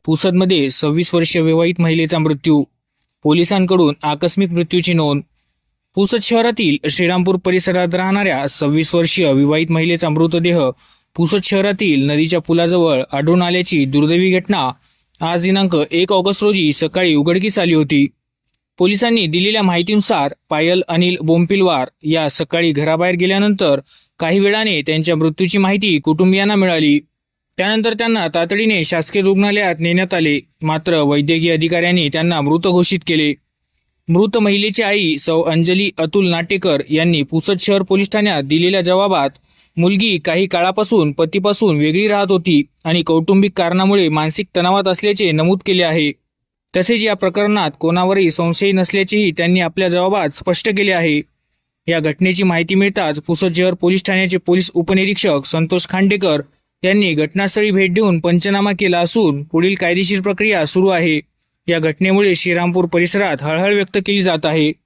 पुसदमध्ये 26 वर्षीय विवाहित महिलेचा मृत्यू. पोलिसांकडून आकस्मिक मृत्यूची नोंद. पुसद शहरातील श्रीरामपूर परिसरात राहणाऱ्या 26 वर्षीय विवाहित महिलेचा मृतदेह पुसद शहरातील नदीच्या पुलाजवळ आढळून आल्याची दुर्दैवी घटना आज दिनांक 1 ऑगस्ट रोजी सकाळी उघडकीस आली होती. पोलिसांनी दिलेल्या माहितीनुसार पायल अनिल बोंपिलवार या सकाळी घराबाहेर गेल्यानंतर काही वेळाने त्यांच्या मृत्यूची माहिती कुटुंबियांना मिळाली. त्यानंतर त्यांना तातडीने शासकीय रुग्णालयात नेण्यात आले, मात्र वैद्यकीय अधिकाऱ्यांनी त्यांना मृत घोषित केले. मृत महिलेची आई सौ अंजली अतुल नाटेकर यांनी पुसद शहर पोलीस ठाण्यात दिलेल्या जबाबात मुलगी काही काळापासून पतीपासून वेगळी राहत होती आणि कौटुंबिक कारणामुळे मानसिक तणावात असल्याचे नमूद केले आहे. तसेच या प्रकरणात कोणावरही संशय नसल्याचेही त्यांनी आपल्या जबाबात स्पष्ट केले आहे. या घटनेची माहिती मिळताच पुसद शहर पोलीस ठाण्याचे पोलीस उपनिरीक्षक संतोष खांडेकर यांनी घटनास्थळी भेट देऊन पंचनामा केला असून पुढील कायदेशीर प्रक्रिया सुरू आहे. या घटनेमुळे श्रीरामपूर परिसरात हळहळ व्यक्त केली जात आहे.